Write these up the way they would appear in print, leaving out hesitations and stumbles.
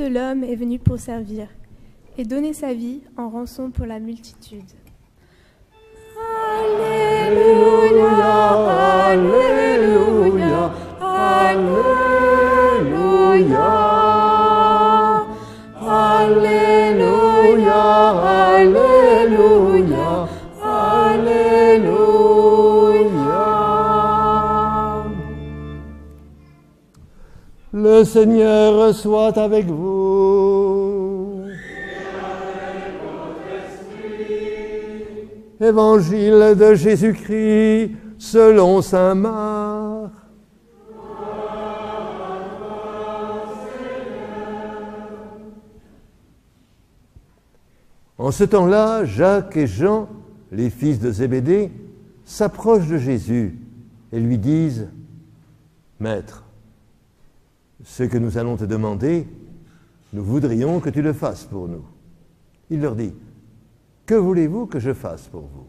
de l'homme est venu pour servir et donner sa vie en rançon pour la multitude. Alléluia, Alléluia, Alléluia, Alléluia, Alléluia, Alléluia. Le Seigneur soit avec vous. Évangile de Jésus-Christ selon saint Marc. En ce temps-là, Jacques et Jean, les fils de Zébédée, s'approchent de Jésus et lui disent « Maître, ce que nous allons te demander, nous voudrions que tu le fasses pour nous. » Il leur dit « Que voulez-vous que je fasse pour vous ?»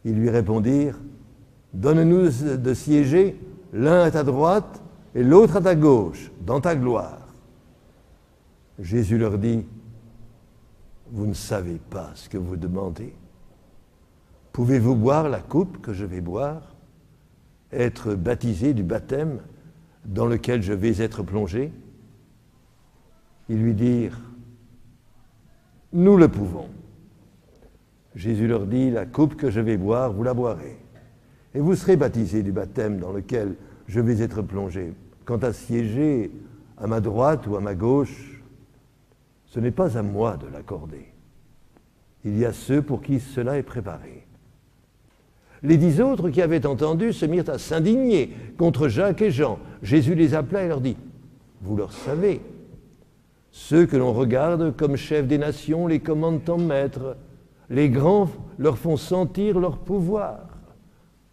Ils lui répondirent « Donne-nous de siéger l'un à ta droite et l'autre à ta gauche, dans ta gloire. » Jésus leur dit « Vous ne savez pas ce que vous demandez. Pouvez-vous boire la coupe que je vais boire, être baptisé du baptême dans lequel je vais être plongé ?» Ils lui dirent « Nous le pouvons. » Jésus leur dit « La coupe que je vais boire, vous la boirez, et vous serez baptisés du baptême dans lequel je vais être plongé. Quant à siéger à ma droite ou à ma gauche, ce n'est pas à moi de l'accorder. Il y a ceux pour qui cela est préparé. » Les 10 autres qui avaient entendu se mirent à s'indigner contre Jacques et Jean. Jésus les appela et leur dit « Vous leur savez, ceux que l'on regarde comme chefs des nations les commandent en maîtres. Les grands leur font sentir leur pouvoir.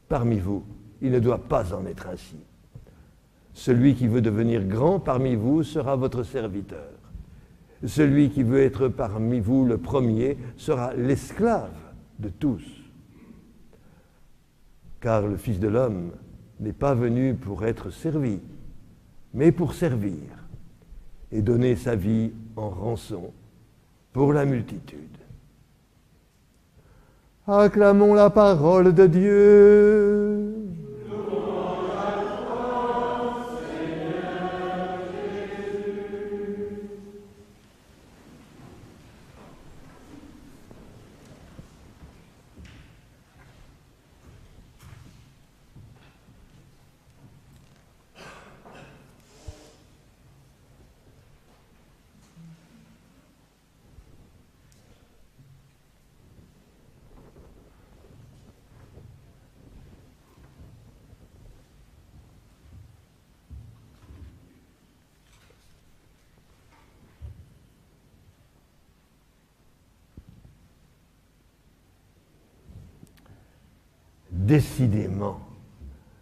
Parmi vous, il ne doit pas en être ainsi. Celui qui veut devenir grand parmi vous sera votre serviteur. Celui qui veut être parmi vous le premier sera l'esclave de tous. Car le Fils de l'homme n'est pas venu pour être servi, mais pour servir et donner sa vie en rançon pour la multitude. » Acclamons la parole de Dieu. Décidément,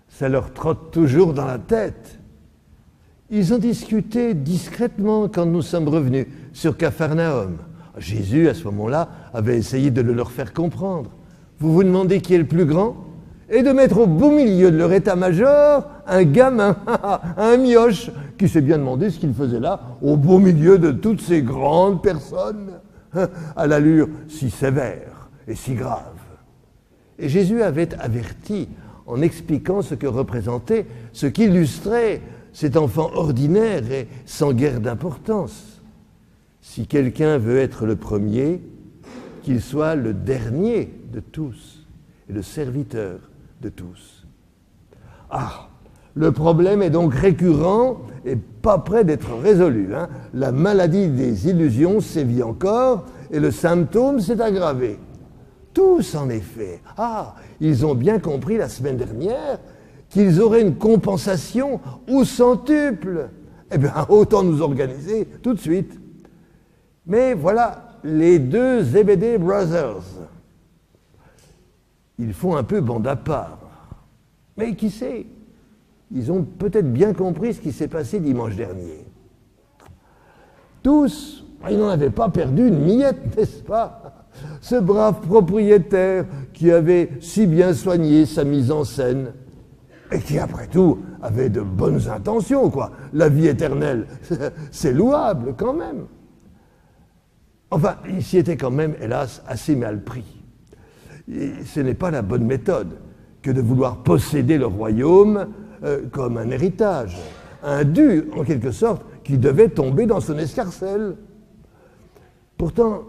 ça leur trotte toujours dans la tête. Ils ont discuté discrètement quand nous sommes revenus sur Capharnaüm. Jésus, à ce moment-là, avait essayé de le leur faire comprendre. Vous vous demandez qui est le plus grand? Et de mettre au beau milieu de leur état-major un gamin, un mioche, qui s'est bien demandé ce qu'il faisait là, au beau milieu de toutes ces grandes personnes, à l'allure si sévère et si grave. Et Jésus avait averti en expliquant ce que représentait, ce qu'illustrait cet enfant ordinaire et sans guère d'importance. Si quelqu'un veut être le premier, qu'il soit le dernier de tous et le serviteur de tous. Ah, le problème est donc récurrent et pas près d'être résolu. La maladie des illusions sévit encore et le symptôme s'est aggravé. Tous, en effet. Ah, ils ont bien compris la semaine dernière qu'ils auraient une compensation au centuple. Eh bien, autant nous organiser tout de suite. Mais voilà, les 2 Zébédée Brothers. Ils font un peu bande à part. Mais qui sait? Ils ont peut-être bien compris ce qui s'est passé dimanche dernier. Tous, ils n'en avaient pas perdu une miette, n'est-ce pas? Ce brave propriétaire qui avait si bien soigné sa mise en scène. et qui, après tout, avait de bonnes intentions, quoi. La vie éternelle, c'est louable quand même. Enfin, il s'y était quand même, hélas, assez mal pris. Et ce n'est pas la bonne méthode que de vouloir posséder le royaume comme un héritage, un dû, en quelque sorte, qui devait tomber dans son escarcelle. Pourtant,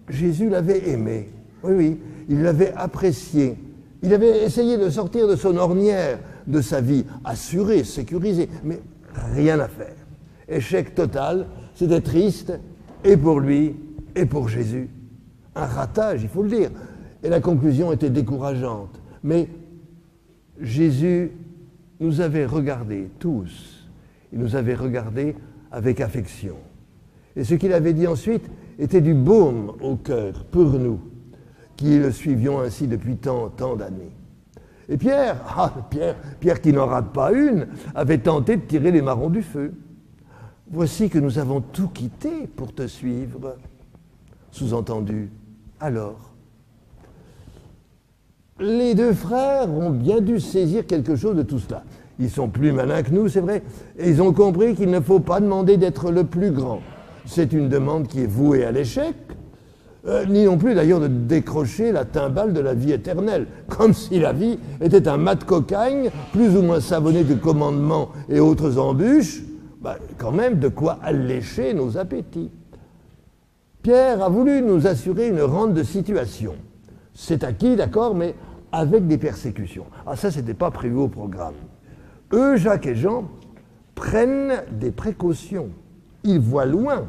Jésus l'avait aimé, oui, il l'avait apprécié. Il avait essayé de sortir de son ornière, de sa vie assurée, sécurisée, mais rien à faire. Échec total, c'était triste, et pour lui, et pour Jésus. Un ratage, il faut le dire. Et la conclusion était décourageante. Mais Jésus nous avait regardés tous. Il nous avait regardés avec affection. Et ce qu'il avait dit ensuite était du baume au cœur pour nous, qui le suivions ainsi depuis tant d'années. Et Pierre qui n'en rate pas une, avait tenté de tirer les marrons du feu. Voici que nous avons tout quitté pour te suivre. Sous-entendu, alors. Les deux frères ont bien dû saisir quelque chose de tout cela. Ils sont plus malins que nous, c'est vrai, et ils ont compris qu'il ne faut pas demander d'être le plus grand. C'est une demande qui est vouée à l'échec, ni non plus d'ailleurs de décrocher la timbale de la vie éternelle, comme si la vie était un mat de cocagne, plus ou moins savonné de commandements et autres embûches, quand même de quoi allécher nos appétits. Pierre a voulu nous assurer une rente de situation. C'est acquis, d'accord, mais avec des persécutions. Ah, ça, c'était pas prévu au programme. Eux, Jacques et Jean, prennent des précautions. Ils voient loin,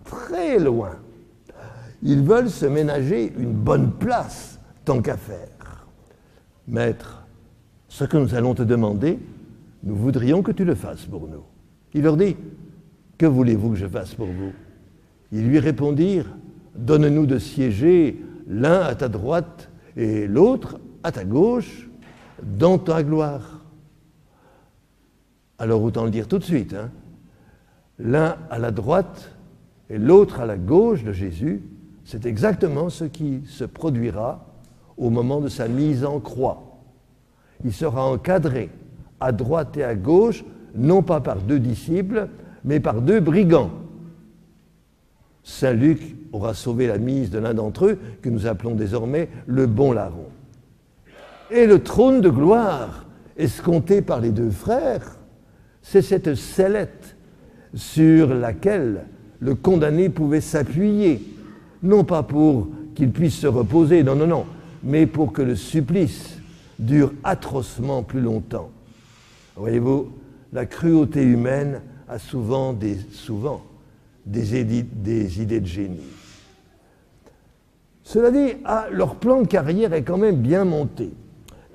très loin. Ils veulent se ménager une bonne place, tant qu'à faire. Maître, ce que nous allons te demander, nous voudrions que tu le fasses pour nous. Il leur dit, que voulez-vous que je fasse pour vous? Ils lui répondirent, donne-nous de siéger l'un à ta droite et l'autre à ta gauche dans ta gloire. Alors autant le dire tout de suite, hein. L'un à la droite et l'autre à la gauche de Jésus, c'est exactement ce qui se produira au moment de sa mise en croix. Il sera encadré à droite et à gauche, non pas par deux disciples, mais par deux brigands. Saint Luc aura sauvé la mise de l'un d'entre eux, que nous appelons désormais le bon larron. Et le trône de gloire, escompté par les deux frères, c'est cette sellette sur laquelle le condamné pouvait s'appuyer, non pas pour qu'il puisse se reposer, non, mais pour que le supplice dure atrocement plus longtemps. Voyez-vous, la cruauté humaine a souvent des idées de génie. Cela dit, leur plan de carrière est quand même bien monté.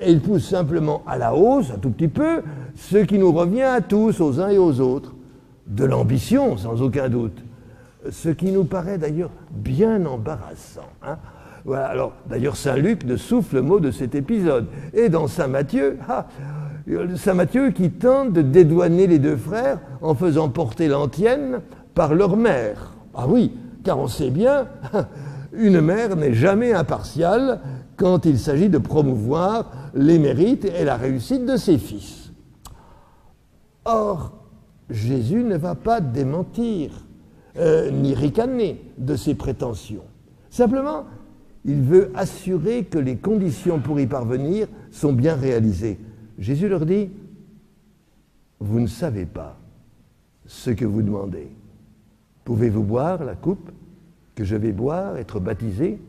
Et ils poussent simplement à la hausse, un tout petit peu, ce qui nous revient à tous, aux uns et aux autres. De l'ambition, sans aucun doute. Ce qui nous paraît d'ailleurs bien embarrassant. Hein. Voilà, alors, d'ailleurs, Saint Luc ne souffle le mot de cet épisode. Et dans Saint Matthieu qui tente de dédouaner les deux frères en faisant porter l'antienne par leur mère. Ah oui, car on sait bien, une mère n'est jamais impartiale quand il s'agit de promouvoir les mérites et la réussite de ses fils. Or, Jésus ne va pas démentir, ni ricaner de ses prétentions. Simplement, il veut assurer que les conditions pour y parvenir sont bien réalisées. Jésus leur dit, vous ne savez pas ce que vous demandez. Pouvez-vous boire la coupe que je vais boire, être baptisé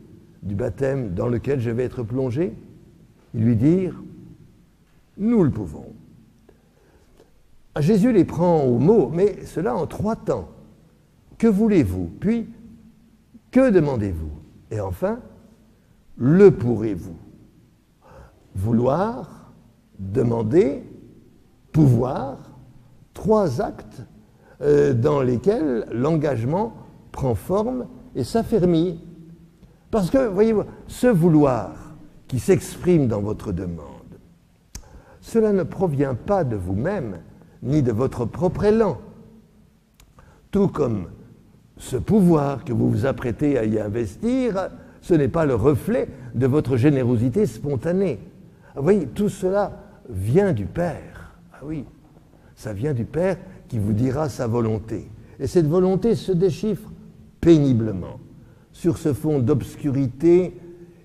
du baptême dans lequel je vais être plongé? Ils lui dirent, nous le pouvons. Jésus les prend au mot, mais cela en 3 temps. Que voulez-vous? Puis, que demandez-vous? Et enfin, le pourrez-vous? Vouloir, demander, pouvoir, 3 actes dans lesquels l'engagement prend forme et s'affermit. Parce que, voyez-vous, ce vouloir qui s'exprime dans votre demande, cela ne provient pas de vous-même, ni de votre propre élan. Tout comme ce pouvoir que vous vous apprêtez à y investir, ce n'est pas le reflet de votre générosité spontanée. Vous voyez, tout cela vient du Père. Ah oui, ça vient du Père qui vous dira sa volonté. Et cette volonté se déchiffre péniblement sur ce fond d'obscurité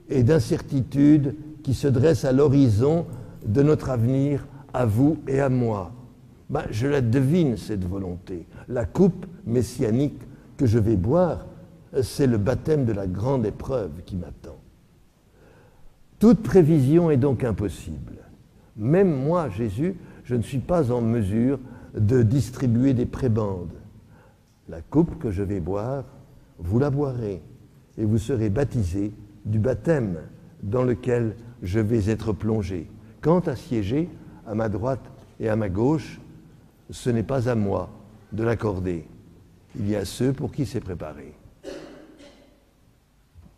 et d'incertitude qui se dresse à l'horizon de notre avenir, à vous et à moi. Je la devine, cette volonté. La coupe messianique que je vais boire, c'est le baptême de la grande épreuve qui m'attend. Toute prévision est donc impossible. Même moi, Jésus, je ne suis pas en mesure de distribuer des prébendes. La coupe que je vais boire, vous la boirez, et vous serez baptisés du baptême dans lequel je vais être plongé. Quant à siéger à ma droite et à ma gauche, ce n'est pas à moi de l'accorder. Il y a ceux pour qui c'est préparé.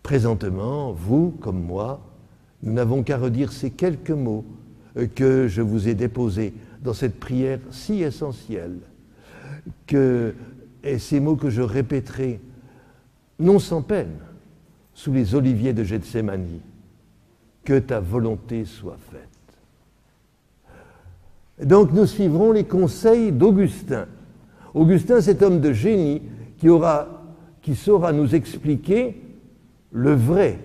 Présentement, vous comme moi, nous n'avons qu'à redire ces quelques mots que je vous ai déposés dans cette prière si essentielle, et ces mots que je répéterai, non sans peine, sous les oliviers de Gethsémani. Que ta volonté soit faite. Donc nous suivrons les conseils d'Augustin. Augustin, cet homme de génie qui saura nous expliquer le vrai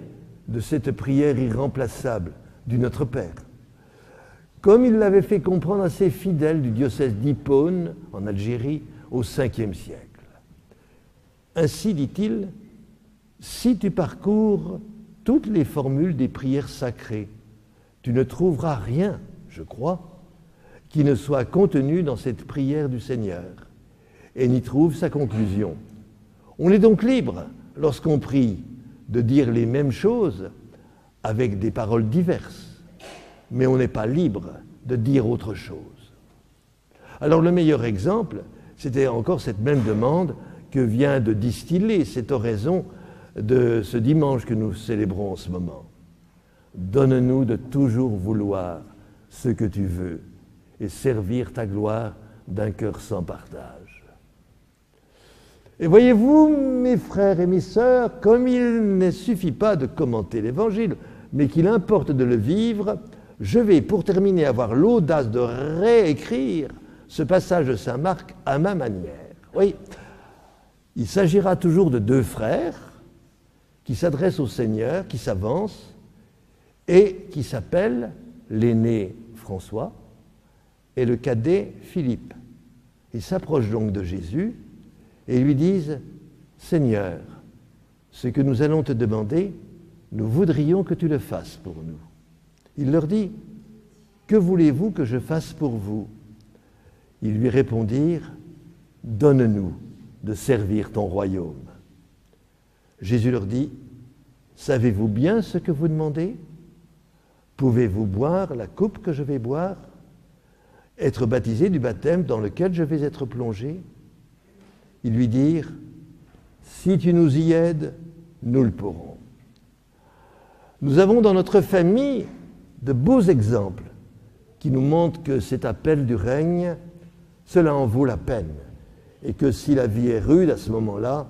de cette prière irremplaçable du Notre Père. Comme il l'avait fait comprendre à ses fidèles du diocèse d'Hippone, en Algérie, au Ve siècle. Ainsi, dit-il, si tu parcours toutes les formules des prières sacrées, tu ne trouveras rien, je crois, qui ne soit contenu dans cette prière du Seigneur, et n'y trouve sa conclusion. On est donc libre, lorsqu'on prie, de dire les mêmes choses avec des paroles diverses, mais on n'est pas libre de dire autre chose. Alors le meilleur exemple, c'était encore cette même demande que vient de distiller cette oraison de ce dimanche que nous célébrons en ce moment. Donne-nous de toujours vouloir ce que tu veux et servir ta gloire d'un cœur sans partage. Et voyez-vous, mes frères et mes sœurs, comme il ne suffit pas de commenter l'Évangile, mais qu'il importe de le vivre, je vais, pour terminer, avoir l'audace de réécrire ce passage de saint Marc à ma manière. Oui, il s'agira toujours de deux frères qui s'adressent au Seigneur, qui s'avancent, et qui s'appellent l'aîné François et le cadet Philippe. Ils s'approchent donc de Jésus et lui disent « Seigneur, ce que nous allons te demander, nous voudrions que tu le fasses pour nous. » Il leur dit « Que voulez-vous que je fasse pour vous ?» Ils lui répondirent « Donne-nous de servir ton royaume. » Jésus leur dit « Savez-vous bien ce que vous demandez ? Pouvez-vous boire la coupe que je vais boire ? Être baptisé du baptême dans lequel je vais être plongé ?» Ils lui dirent « Si tu nous y aides, nous le pourrons. » Nous avons dans notre famille de beaux exemples qui nous montrent que cet appel du règne, cela en vaut la peine, et que si la vie est rude à ce moment-là,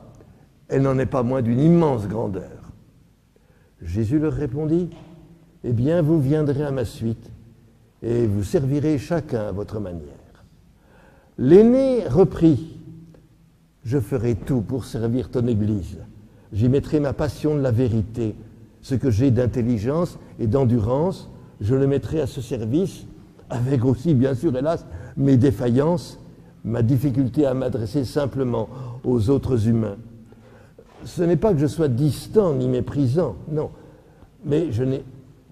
elle n'en est pas moins d'une immense grandeur. Jésus leur répondit « Eh bien, vous viendrez à ma suite, et vous servirez chacun à votre manière. » L'aîné reprit « Je ferai tout pour servir ton Église. J'y mettrai ma passion de la vérité. Ce que j'ai d'intelligence et d'endurance, je le mettrai à ce service, avec aussi, bien sûr, hélas, mes défaillances, ma difficulté à m'adresser simplement aux autres humains. Ce n'est pas que je sois distant ni méprisant, non, mais je n'ai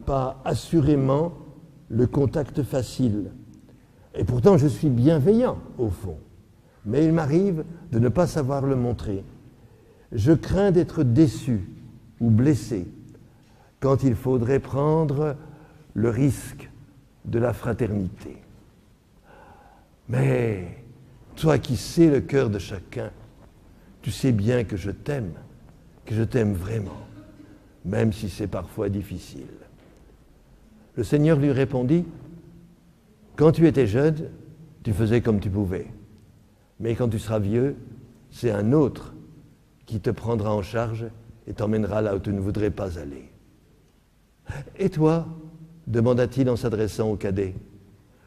pas assurément le contact facile. Et pourtant, je suis bienveillant, au fond. Mais il m'arrive de ne pas savoir le montrer. Je crains d'être déçu ou blessé quand il faudrait prendre le risque de la fraternité. Mais toi qui sais le cœur de chacun, tu sais bien que je t'aime vraiment, même si c'est parfois difficile. Le Seigneur lui répondit, « Quand tu étais jeune, tu faisais comme tu pouvais. Mais quand tu seras vieux, c'est un autre qui te prendra en charge et t'emmènera là où tu ne voudrais pas aller. » « Et toi ?» demanda-t-il en s'adressant au cadet.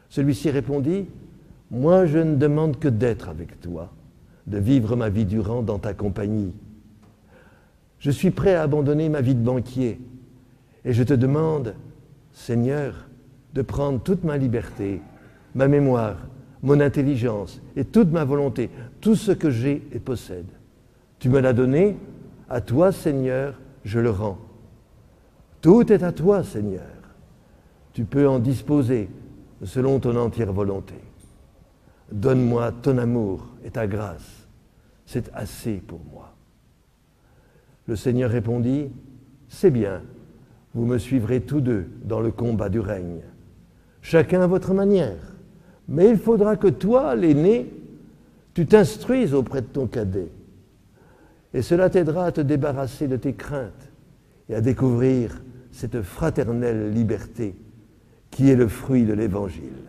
Celui-ci répondit, « Moi, je ne demande que d'être avec toi, de vivre ma vie durant dans ta compagnie. Je suis prêt à abandonner ma vie de banquier, et je te demande, Seigneur, de prendre toute ma liberté, ma mémoire, mon intelligence et toute ma volonté, tout ce que j'ai et possède. Tu me l'as donné, à toi, Seigneur, je le rends. Tout est à toi, Seigneur. Tu peux en disposer selon ton entière volonté. Donne-moi ton amour et ta grâce. C'est assez pour moi. » Le Seigneur répondit, « C'est bien, vous me suivrez tous deux dans le combat du règne, chacun à votre manière. Mais il faudra que toi, l'aîné, tu t'instruises auprès de ton cadet. Et cela t'aidera à te débarrasser de tes craintes et à découvrir cette fraternelle liberté qui est le fruit de l'Évangile. »